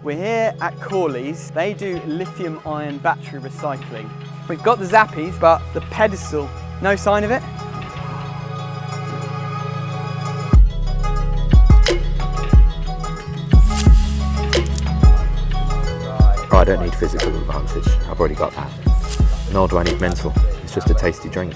We're here at CORY's. They do lithium-ion battery recycling. We've got the zappies, but the pedestal, no sign of it. I don't need physical advantage, I've already got that. Nor do I need mental, it's just a tasty drink.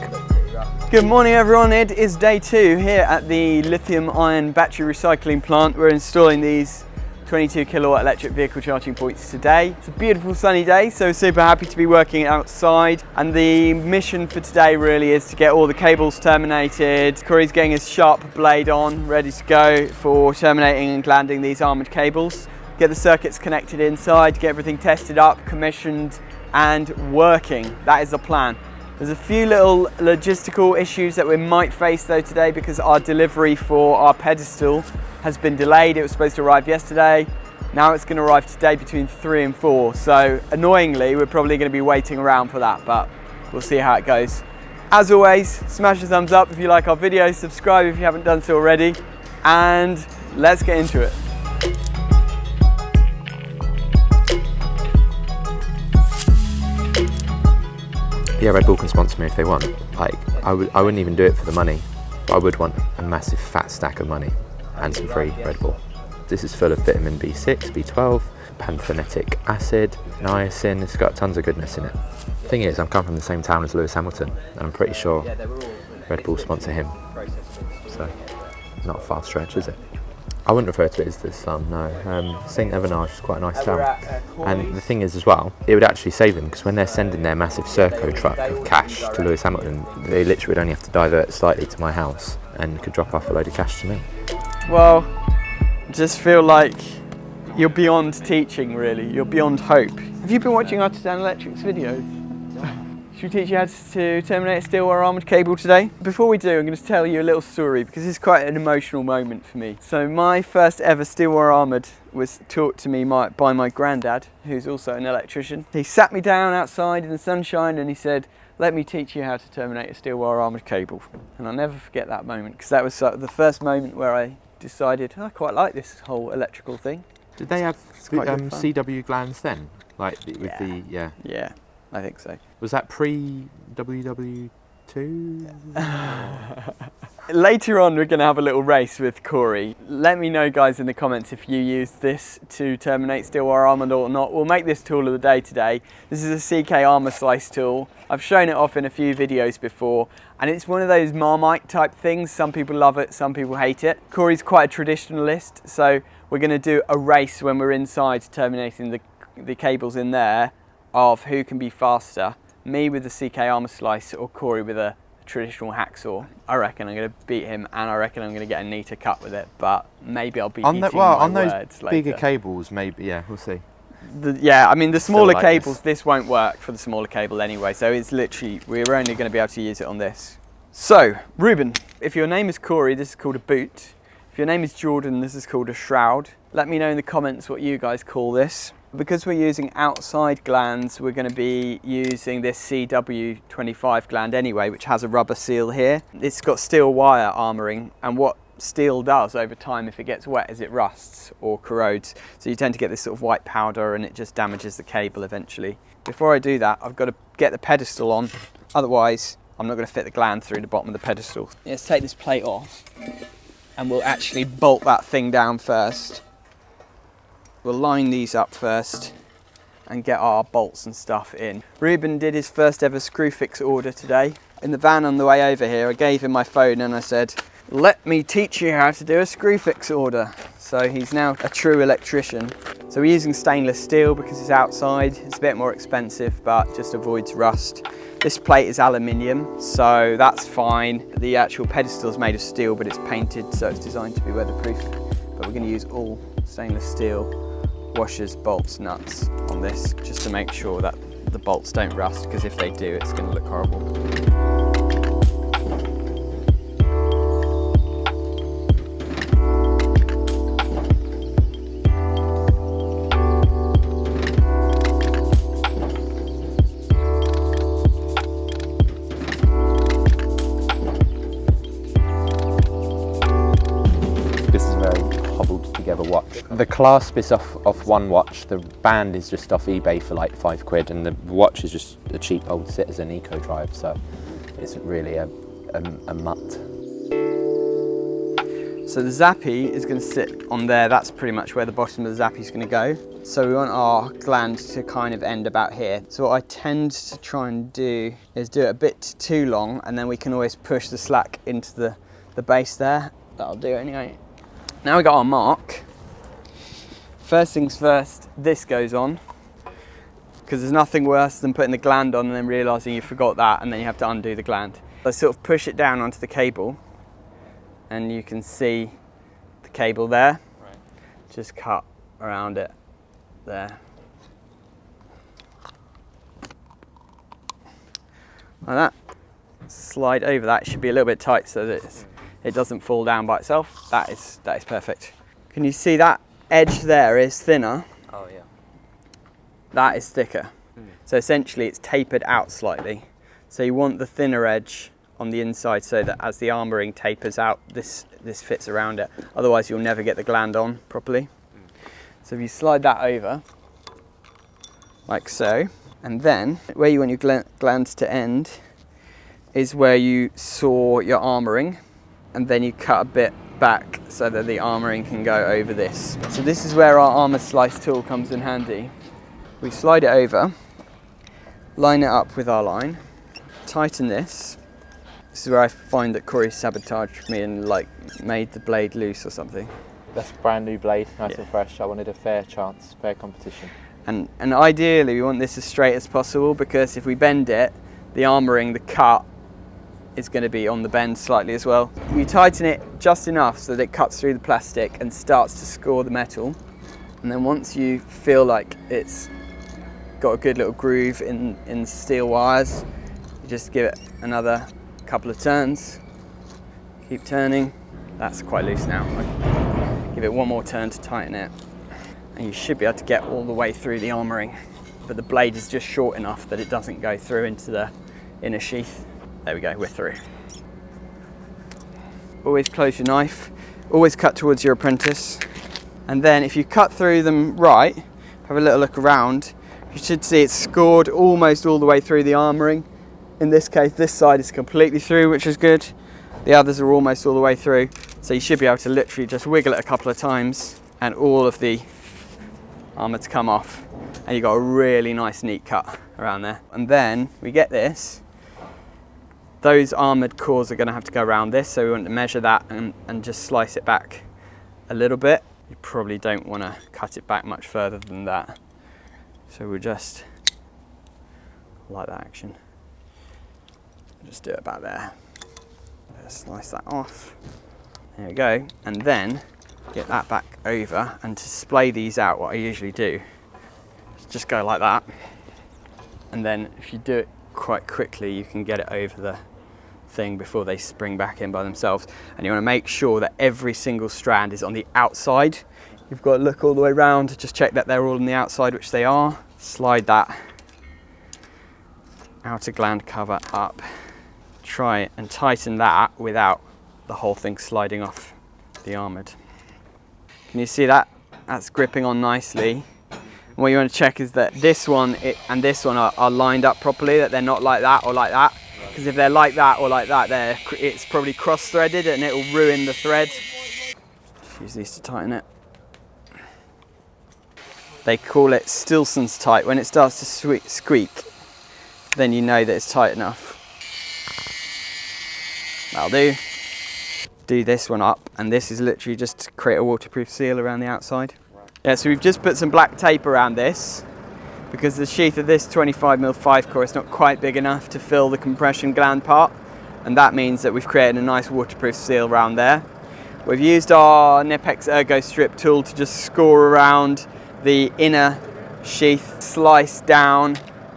Good morning everyone, it is day 2 here at the lithium-ion battery recycling plant. We're installing these 22 kilowatt electric vehicle charging points today. It's a beautiful sunny day, so super happy to be working outside. And the mission for today really is to get all the cables terminated. Corey's getting his sharp blade on, ready to go for terminating and glanding these armoured cables. Get the circuits connected inside, get everything tested up, commissioned and working. That is the plan. There's a few little logistical issues that we might face though today because our delivery for our pedestal has been delayed. It was supposed to arrive yesterday. Now it's going to arrive today between 3 and 4. So annoyingly, we're probably going to be waiting around for that, but we'll see how it goes. As always, smash a thumbs up if you like our videos, subscribe if you haven't done so already, and let's get into it. Yeah, Red Bull can sponsor me if they want. Like, I wouldn't even do it for the money, but I would want a massive fat stack of money and some free Red Bull. This is full of vitamin B6, B12, pantothenic acid, niacin. It's got tons of goodness in it. The thing is, I'm coming from the same town as Lewis Hamilton, and I'm pretty sure Red Bull sponsor him. So, not a far stretch, is it? I wouldn't refer to it as the slum, no. ST.EVENAGE is quite a nice town. And the thing is as well, it would actually save them, because when they're sending their massive Serco truck of cash to Lewis Hamilton, they literally would only have to divert slightly to my house and could drop off a load of cash to me. Well, I just feel like you're beyond teaching really, you're beyond hope. Have you been watching Artisan Electric's videos? Should we teach you how to terminate a steel wire armoured cable today? Before we do, I'm going to tell you a little story because it's quite an emotional moment for me. So my first ever steel wire armoured was taught to me by my granddad, who's also an electrician. He sat me down outside in the sunshine and he said, "Let me teach you how to terminate a steel wire armoured cable." And I'll never forget that moment because that was sort of the first moment where I decided I quite like this whole electrical thing. Did they have CW glands then? Like with Yeah, I think so. Was that pre-WW2? Later on we're going to have a little race with Corey. Let me know guys in the comments if you use this to terminate steel wire armoured or not. We'll make this tool of the day today. This is a CK armour slice tool. I've shown it off in a few videos before and it's one of those Marmite type things. Some people love it, some people hate it. Corey's quite a traditionalist, so we're going to do a race when we're inside terminating the cables in there of who can be faster, me with the CK armour slice or Corey with a traditional hacksaw. I reckon I'm going to beat him and I reckon I'm going to get a neater cut with it, but maybe I'll be eating my on those words bigger later. Cables, maybe, yeah, we'll see. Yeah, I mean the smaller like cables, this won't work for the smaller cable anyway, so it's literally, we're only going to be able to use it on this. So, Reuben, if your name is Corey, this is called a boot. If your name is Jordan, this is called a shroud. Let me know in the comments what you guys call this. Because we're using outside glands, we're going to be using this CW25 gland anyway, which has a rubber seal here. It's got steel wire armouring, and what steel does over time if it gets wet is it rusts or corrodes. So you tend to get this sort of white powder and it just damages the cable eventually. Before I do that, I've got to get the pedestal on, otherwise I'm not going to fit the gland through the bottom of the pedestal. Let's take this plate off and we'll actually bolt that thing down first. We'll line these up first and get our bolts and stuff in. Reuben did his first ever screw fix order today. In the van on the way over here, I gave him my phone and I said, "Let me teach you how to do a screw fix order." So he's now a true electrician. So we're using stainless steel because it's outside. It's a bit more expensive, but just avoids rust. This plate is aluminium, so that's fine. The actual pedestal is made of steel, but it's painted, so it's designed to be weatherproof. But we're going to use all stainless steel washers, bolts, nuts on this just to make sure that the bolts don't rust, because if they do it's going to look horrible. This is a very hobbled together watch. The clasp is off one watch, the band is just off eBay for like £5, and the watch is just a cheap old Citizen Eco Drive, so it's really a mutt. So the zappy is going to sit on there. That's pretty much where the bottom of the zappy is going to go. So we want our gland to kind of end about here. So what I tend to try and do is do it a bit too long, and then we can always push the slack into the base there. That'll do anyway. Now we got our mark. First things first, this goes on, because there's nothing worse than putting the gland on and then realising you forgot that, and then you have to undo the gland. I sort of push it down onto the cable, and you can see the cable there. Right. Just cut around it there. Like that. Slide over that. It should be a little bit tight so that it doesn't fall down by itself. That is perfect. Can you see that edge there is thinner? Oh yeah. That is thicker. So essentially it's tapered out slightly. So you want the thinner edge on the inside so that as the armouring tapers out, this fits around it. Otherwise you'll never get the gland on properly. So if you slide that over, like so, and then where you want your glands to end is where you saw your armouring, and then you cut a bit back so that the armouring can go over this. So this is where our armour slice tool comes in handy. We slide it over, line it up with our line, tighten this. This is where I find that CORY sabotaged me and like made the blade loose or something. That's a brand new blade, nice and fresh. I wanted a fair chance, fair competition. And ideally we want this as straight as possible, because if we bend it, the armouring, the cut, is going to be on the bend slightly as well. You tighten it just enough so that it cuts through the plastic and starts to score the metal. And then once you feel like it's got a good little groove in steel wires, you just give it another couple of turns. Keep turning. That's quite loose now. Give it one more turn to tighten it. And you should be able to get all the way through the armouring. But the blade is just short enough that it doesn't go through into the inner sheath. There we go, we're through. Always close your knife, always cut towards your apprentice. And then if you cut through them right, have a little look around, you should see it's scored almost all the way through the armouring. In this case, this side is completely through, which is good. The others are almost all the way through. So you should be able to literally just wiggle it a couple of times and all of the armour to come off. And you've got a really nice neat cut around there. And then we get this. Those armoured cores are going to have to go around this, so we want to measure that and just slice it back a little bit. You probably don't want to cut it back much further than that. So we'll just like that action. Just do it about there. Slice that off. There we go. And then get that back over, and to splay these out, what I usually do is just go like that. And then if you do it quite quickly, you can get it over the thing before they spring back in by themselves. And you want to make sure that every single strand is on the outside. You've got to look all the way around to just check that they're all on the outside, which they are. Slide that outer gland cover up. Try and tighten that without the whole thing sliding off the armoured. Can you see that? That's gripping on nicely. And what you want to check is that this one and this one are lined up properly, that they're not like that or like that. Because if they're like that or like that, it's probably cross-threaded and it will ruin the thread. Just use these to tighten it. They call it Stilson's tight. When it starts to squeak, then you know that it's tight enough. That'll do. Do this one up, and this is literally just to create a waterproof seal around the outside. Yeah, so we've just put some black tape around this, because the sheath of this 25mm 5 core is not quite big enough to fill the compression gland part, and that means that we've created a nice waterproof seal around there. We've used our Nipex Ergo Strip tool to just score around the inner sheath, slice down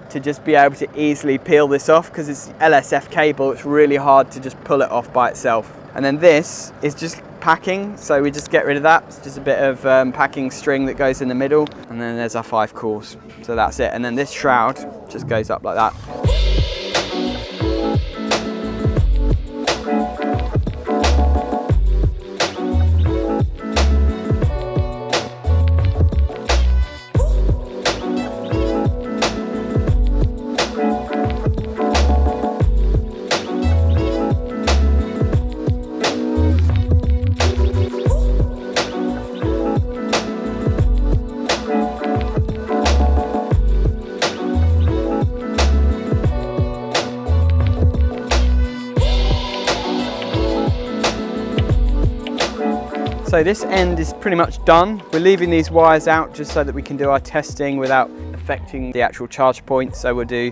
to just be able to easily peel this off, because it's LSF cable, it's really hard to just pull it off by itself. And then this is just packing, so we just get rid of that. It's just a bit of packing string that goes in the middle, and then there's our 5 cores. So that's it, and then this shroud just goes up like that. So this end is pretty much done. We're leaving these wires out just so that we can do our testing without affecting the actual charge point. So we'll do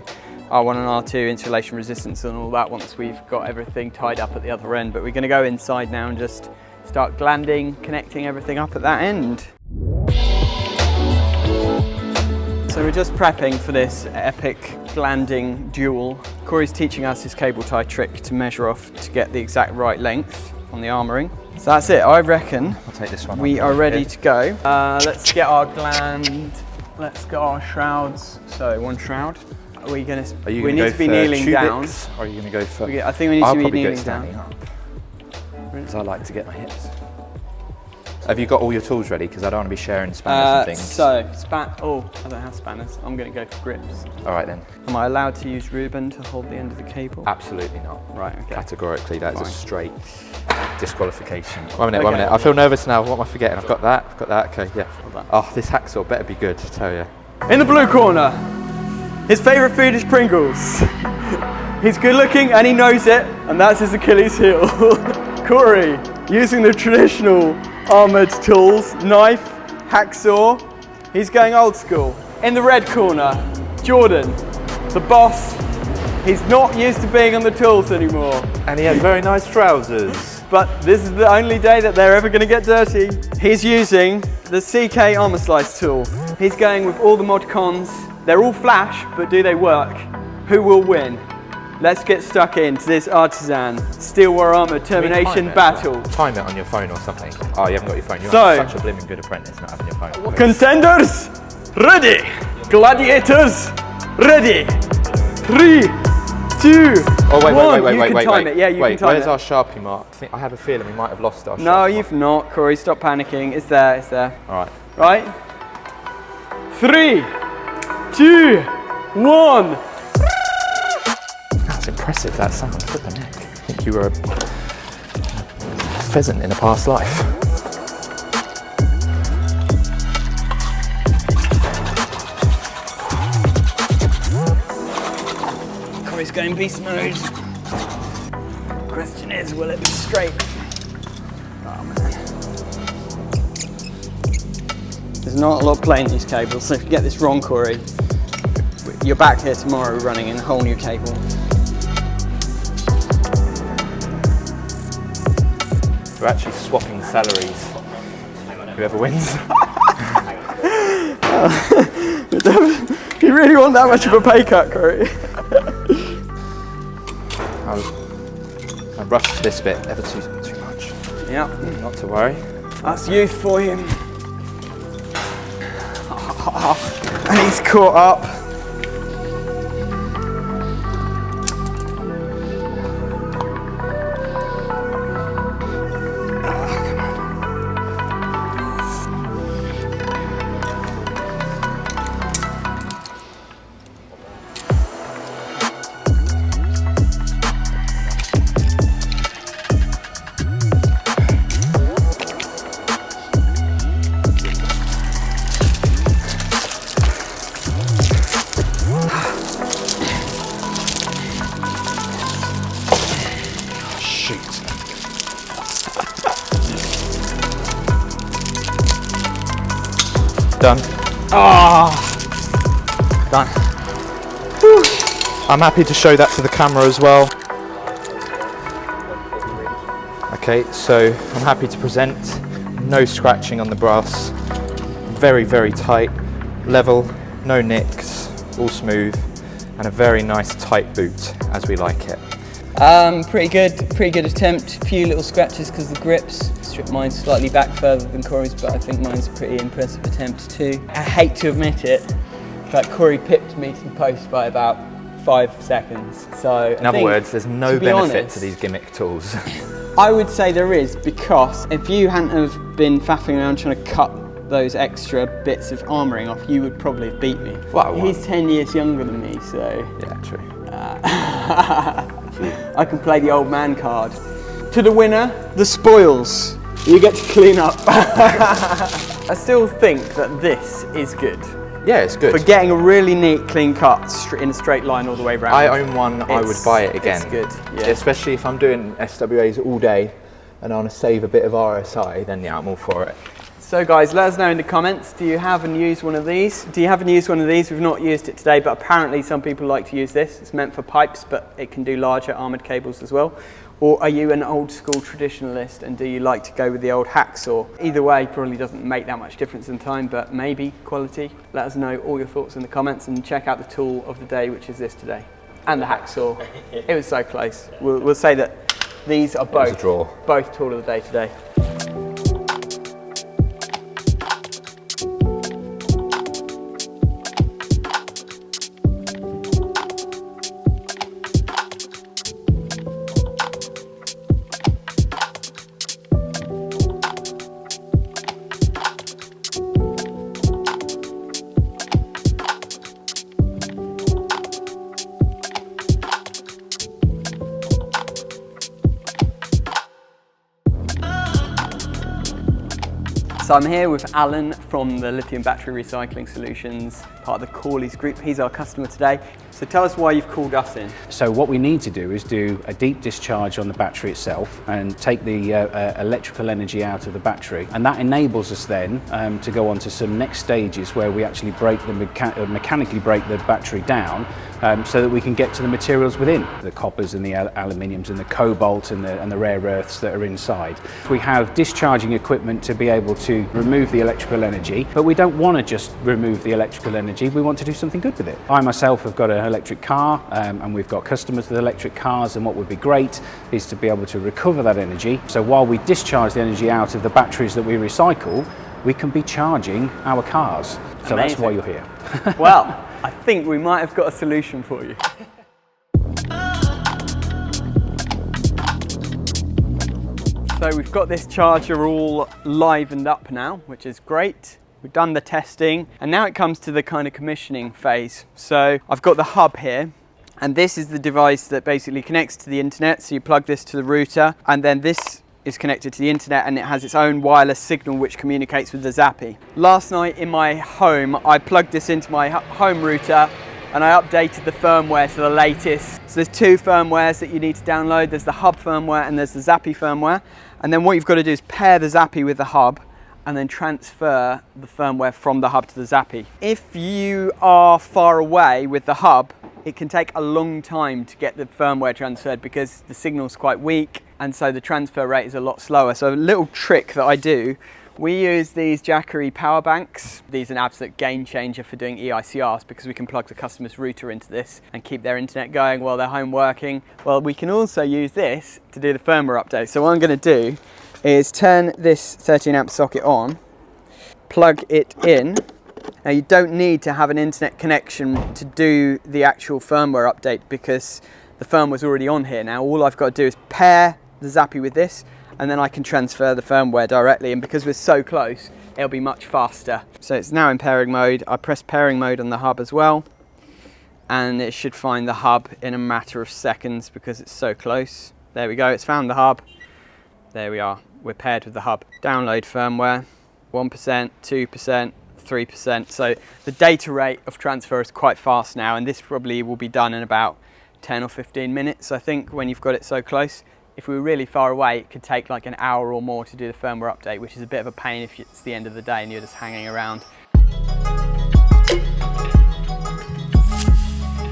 R1 and R2 insulation resistance and all that once we've got everything tied up at the other end. But we're going to go inside now and just start glanding, connecting everything up at that end. So we're just prepping for this epic glanding duel. Corey's teaching us his cable tie trick to measure off to get the exact right length on the armouring. So that's it, I reckon. I'll take this one. We are ready to go. Let's get our gland, let's get our shrouds. So one shroud. We need to be kneeling down. Or are you going to go for... I think we need to be kneeling down. Up, because I like to get my hips. Have you got all your tools ready? Because I don't want to be sharing spanners and things. So, I don't have spanners. I'm going to go for grips. All right then. Am I allowed to use REUBEN to hold the end of the cable? Absolutely not. Right, okay. Categorically, that is a straight disqualification. One minute. I feel nervous now. What am I forgetting? I've got that. Okay, yeah. Oh, this hacksaw better be good, I tell you. In the blue corner, his favourite food is Pringles. He's good looking and he knows it, and that's his Achilles heel. Corey, using the traditional armoured tools, knife, hacksaw. He's going old school. In the red corner, Jordan, the boss. He's not used to being on the tools anymore. And he has very nice trousers. But this is the only day that they're ever going to get dirty. He's using the CK armour slice tool. He's going with all the mod cons. They're all flash, but do they work? Who will win? Let's get stuck into this Artisan Steel War Armour Termination battle. Time it on your phone or something. Oh, you haven't got your phone. You're such a blimmin' good apprentice not having your phone. Contenders, ready. Gladiators, ready. 3, 2, oh, wait, 1. wait. You can time it. Yeah, you can time it. Where's our Sharpie mark? I have a feeling we might have lost our Sharpie No, you've not, Corey. Stop panicking. It's there. It's there. All right. Right? 3, 2, 1. That's impressive, that sound. Flippin' heck. I think you were a pheasant in a past life. Corey's going beast mode. Question is, will it be straight? Oh man. There's not a lot of play in these cables, so if you get this wrong, Corey, you're back here tomorrow running in a whole new cable. We're actually swapping salaries. Whoever wins. You really want that much of a pay cut, Corey? I rushed this bit ever too much. Yep. Not to worry. That's youth for you. And he's caught up. Done. Ah, done. Whew. I'm happy to show that to the camera as well. Okay, so I'm happy to present. No scratching on the brass. Very, very tight, level, no nicks, all smooth, and a very nice tight boot as we like it. Pretty good attempt. A few little scratches because the grips. Stripped mine slightly back further than Corey's, but I think mine's a pretty impressive attempt too. I hate to admit it, but Corey pipped me to the post by about 5 seconds. So in other words, there's no benefit to these gimmick tools. I would say there is, because if you hadn't have been faffing around trying to cut those extra bits of armouring off, you would probably have beat me. Well, he's 10 years younger than me, so... Yeah, true. I can play the old man card. To the winner, the spoils. You get to clean up. I still think that this is good. Yeah, it's good. For getting a really neat, clean cut in a straight line all the way around. I own one, I would buy it again. It's good, yeah. Especially if I'm doing SWAs all day. and I want to save a bit of RSI, then yeah, I'm all for it. So guys, let us know in the comments, do you have and use one of these? Do you have and use one of these? We've not used it today, but apparently some people like to use this. It's meant for pipes, but it can do larger armoured cables as well. Or are you an old school traditionalist and do you like to go with the old hacksaw? Either way probably doesn't make that much difference in time, but maybe quality. Let us know all your thoughts in the comments and check out the tool of the day, which is this today. And the hacksaw. It was so close. We'll say that these are both tool of the day today. So I'm here with Alan from the Lithium Battery Recycling Solutions, part of the CORY group. He's our customer today. So tell us why you've called us in. So what we need to do is do a deep discharge on the battery itself and take the electrical energy out of the battery. And that enables us then to go on to some next stages where we actually mechanically break the battery down so that we can get to the materials within, the coppers and the aluminiums and the cobalt and the rare earths that are inside. We have discharging equipment to be able to remove the electrical energy, but we don't want to just remove the electrical energy, we want to do something good with it. I myself have got an electric car and we've got customers with electric cars, and what would be great is to be able to recover that energy. So while we discharge the energy out of the batteries that we recycle, we can be charging our cars. So Amazing. That's why you're here. Well, I think we might have got a solution for you. So we've got this charger all livened up now, which is great. We've done the testing and now it comes to the kind of commissioning phase. So I've got the hub here, and this is the device that basically connects to the internet. So you plug this to the router, and then this is connected to the internet, and it has its own wireless signal which communicates with the Zappi. Last night in my home, I plugged this into my home router and I updated the firmware to the latest. So there's two firmwares that you need to download. There's the hub firmware and there's the Zappi firmware. And then what you've got to do is pair the Zappi with the hub and then transfer the firmware from the hub to the Zappi. If you are far away with the hub, it can take a long time to get the firmware transferred because the signal's quite weak, and so the transfer rate is a lot slower. So a little trick that I do, we use these Jackery power banks. These are an absolute game changer for doing EICRs because we can plug the customer's router into this and keep their internet going while they're home working. Well, we can also use this to do the firmware update. So what I'm going to do is turn this 13 amp socket on, plug it in. Now you don't need to have an internet connection to do the actual firmware update because the firmware's already on here. Now all I've got to do is pair the Zappi with this, and then I can transfer the firmware directly, and because we're so close it'll be much faster. So it's now in pairing mode. I press pairing mode on the hub as well, and it should find the hub in a matter of seconds because it's so close. There we go, it's found the hub. There we are, we're paired with the hub. Download firmware, 1%, 2%, 3%. So the data rate of transfer is quite fast now, and this probably will be done in about 10 or 15 minutes, I think, when you've got it so close. If we were really far away, it could take like an hour or more to do the firmware update, which is a bit of a pain if it's the end of the day and you're just hanging around.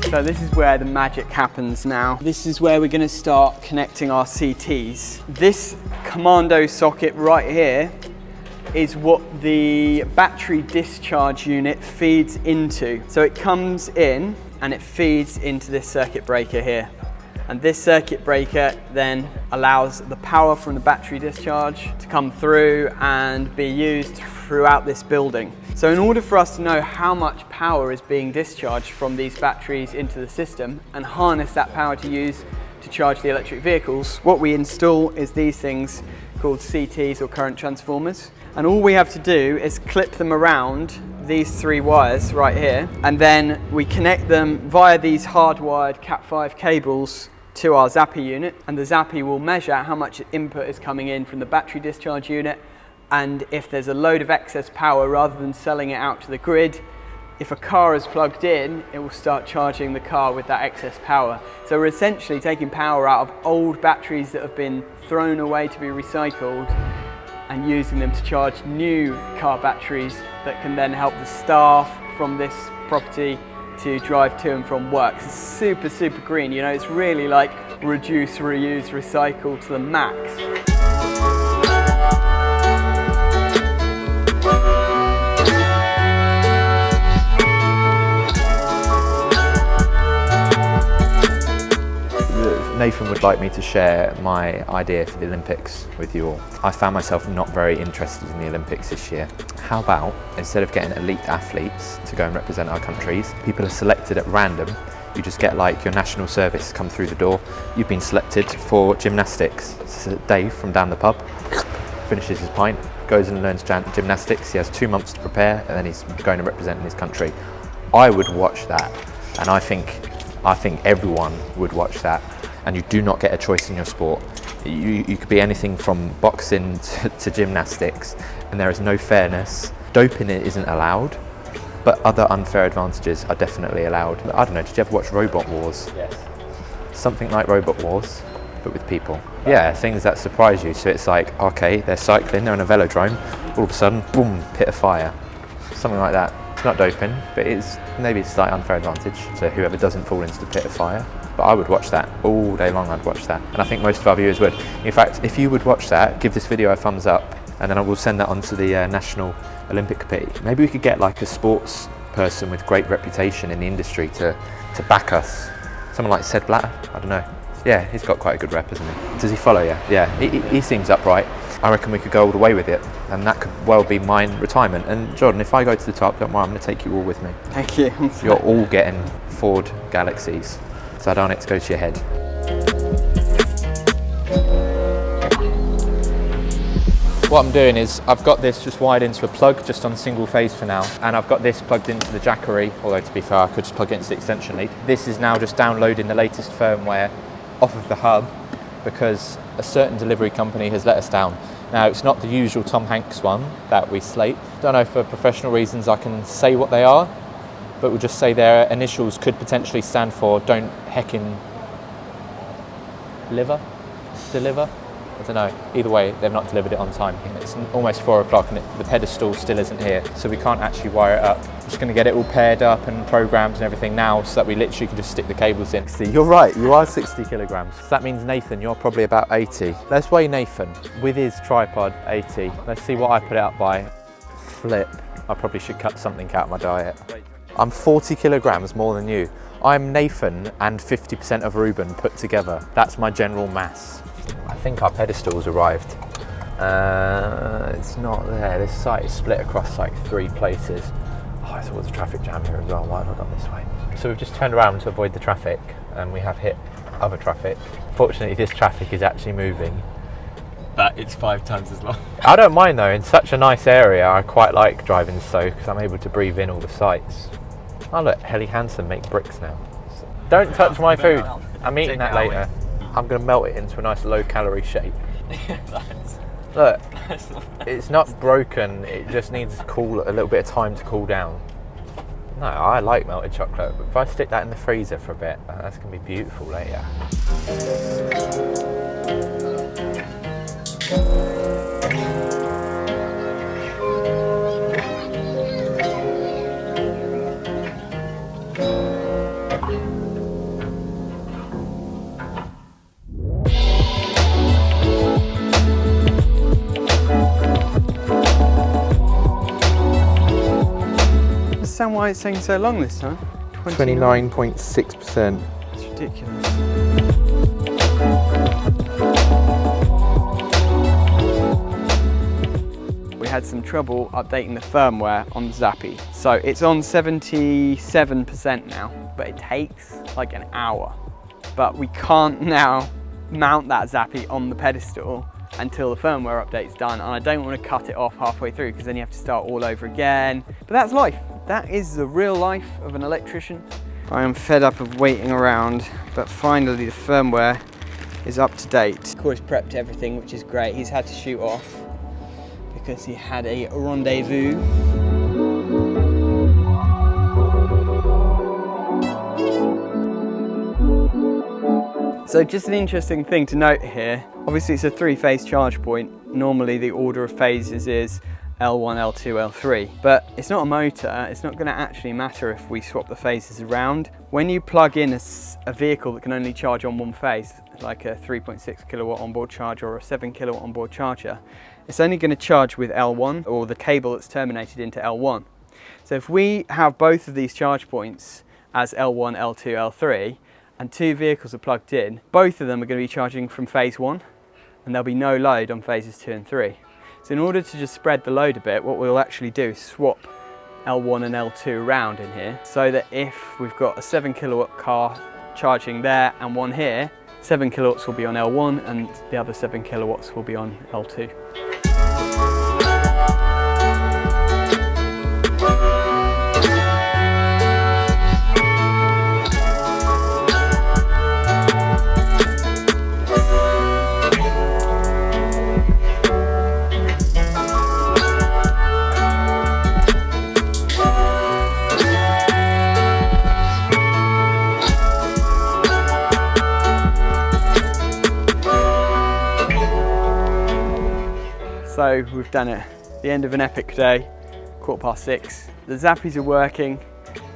So this is where the magic happens now. This is where we're going to start connecting our CTs. This commando socket right here is what the battery discharge unit feeds into. So it comes in and it feeds into this circuit breaker here. And this circuit breaker then allows the power from the battery discharge to come through and be used throughout this building. So in order for us to know how much power is being discharged from these batteries into the system and harness that power to use to charge the electric vehicles, what we install is these things called CTs, or current transformers. And all we have to do is clip them around these three wires right here, and then we connect them via these hardwired Cat5 cables to our Zappi unit, and the Zappi will measure how much input is coming in from the battery discharge unit, and if there's a load of excess power, rather than selling it out to the grid, if a car is plugged in, it will start charging the car with that excess power. So we're essentially taking power out of old batteries that have been thrown away to be recycled and using them to charge new car batteries that can then help the staff from this property to drive to and from work. It's super, super green. You know, it's really like reduce, reuse, recycle to the max. Nathan would like me to share my idea for the Olympics with you all. I found myself not very interested in the Olympics this year. How about, instead of getting elite athletes to go and represent our countries, people are selected at random. You just get like your national service come through the door. You've been selected for gymnastics. So Dave from down the pub finishes his pint, goes and learns gymnastics. He has 2 months to prepare and then he's going to represent his country. I would watch that, and I think everyone would watch that. And you do not get a choice in your sport. You could be anything from boxing to gymnastics, and there is no fairness. Doping isn't allowed, but other unfair advantages are definitely allowed. I don't know, did you ever watch Robot Wars? Yes. Something like Robot Wars, but with people. Yeah, things that surprise you. So it's like, okay, they're cycling, they're on a velodrome, all of a sudden, boom, pit of fire. Something like that. It's not doping, but maybe it's like unfair advantage. So whoever doesn't fall into the pit of fire. But I would watch that all day long. I'd watch that, and I think most of our viewers would. In fact, if you would watch that, give this video a thumbs up, and then I will send that on to the National Olympic Committee. Maybe we could get like a sports person with great reputation in the industry to back us. Someone like ST.EVENAGE, I don't know. Yeah, he's got quite a good rep, hasn't he? Does he follow you? Yeah, he seems upright. I reckon we could go all the way with it, and that could well be my retirement. And Jordan, if I go to the top, don't worry, I'm going to take you all with me. Thank you. You're all getting Ford Galaxies. So I don't want it to go to your head. What I'm doing is I've got this just wired into a plug just on single phase for now, and I've got this plugged into the Jackery, although to be fair I could just plug it into the extension lead. This is now just downloading the latest firmware off of the hub because a certain delivery company has let us down. Now it's not the usual Tom Hanks one that we slate. Don't know, for professional reasons I can say what they are, but we'll just say their initials could potentially stand for don't heckin' deliver? I don't know. Either way, they've not delivered it on time. It's almost 4 o'clock and the pedestal still isn't here, so we can't actually wire it up. I'm just going to get it all paired up and programmed and everything now so that we literally can just stick the cables in. See, you're right, you are 60 kilograms. So that means Nathan, you're probably about 80. Let's weigh Nathan with his tripod, 80. Let's see what I put it up by. Flip. I probably should cut something out of my diet. I'm 40 kilograms more than you. I'm Nathan and 50% of REUBEN put together. That's my general mass. I think our pedestal's arrived. It's not there. This site is split across like 3 places. Oh, I thought there was a traffic jam here as well. Why have I gone this way? So we've just turned around to avoid the traffic, and we have hit other traffic. Fortunately, this traffic is actually moving. But it's 5 times as long. I don't mind though. In such a nice area, I quite like driving slow because I'm able to breathe in all the sights. Oh look, Helly Hansen make bricks now. Don't touch my food. I'm eating that later. I'm going to melt it into a nice low-calorie shape. Look, it's not broken. It just needs a little bit of time to cool down. No, I like melted chocolate, but if I stick that in the freezer for a bit, that's going to be beautiful later. Understand why it's taking so long this time? 29.6%. It's ridiculous. We had some trouble updating the firmware on the Zappy. So it's on 77% now, but it takes like an hour. But we can't now mount that Zappy on the pedestal until the firmware update's done, and I don't want to cut it off halfway through because then you have to start all over again. But that's life. That is the real life of an electrician. I am fed up of waiting around, but finally the firmware is up to date. Corey's prepped everything, which is great. He's had to shoot off because he had a rendezvous. So just an interesting thing to note here, obviously it's a 3-phase charge point. Normally the order of phases is L1, L2, L3, but it's not a motor. It's not going to actually matter if we swap the phases around. When you plug in a vehicle that can only charge on one phase, like a 3.6 kilowatt onboard charger or a 7 kilowatt onboard charger, it's only going to charge with L1 or the cable that's terminated into L1. So if we have both of these charge points as L1, L2, L3, and 2 vehicles are plugged in, both of them are going to be charging from phase 1, and there'll be no load on phases 2 and 3. So in order to just spread the load a bit, what we'll actually do is swap L1 and L2 around in here, so that if we've got a 7 kilowatt car charging there and one here, 7 kilowatts will be on L1 and the other 7 kilowatts will be on L2. So we've done it. The end of an epic day, 6:15. The zappies are working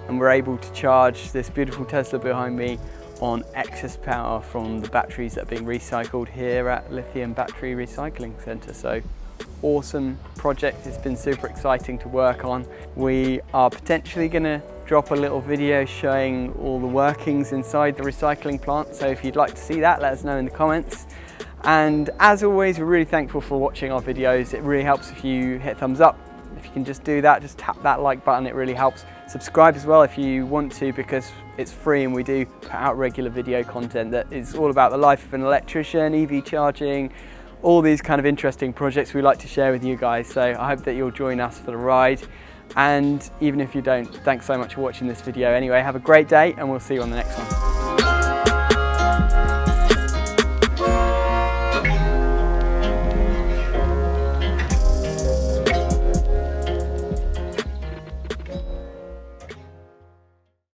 and we're able to charge this beautiful Tesla behind me on excess power from the batteries that are being recycled here at Lithium Battery Recycling Centre. So awesome project. It's been super exciting to work on. We are potentially going to drop a little video showing all the workings inside the recycling plant. So if you'd like to see that, let us know in the comments. And as always, we're really thankful for watching our videos. It really helps if you hit thumbs up. If you can just do that, just tap that like button, it really helps. Subscribe as well if you want to, because it's free and we do put out regular video content that is all about the life of an electrician, EV charging, all these kind of interesting projects we like to share with you guys. So I hope that you'll join us for the ride. And even if you don't, thanks so much for watching this video anyway. Have a great day and we'll see you on the next one.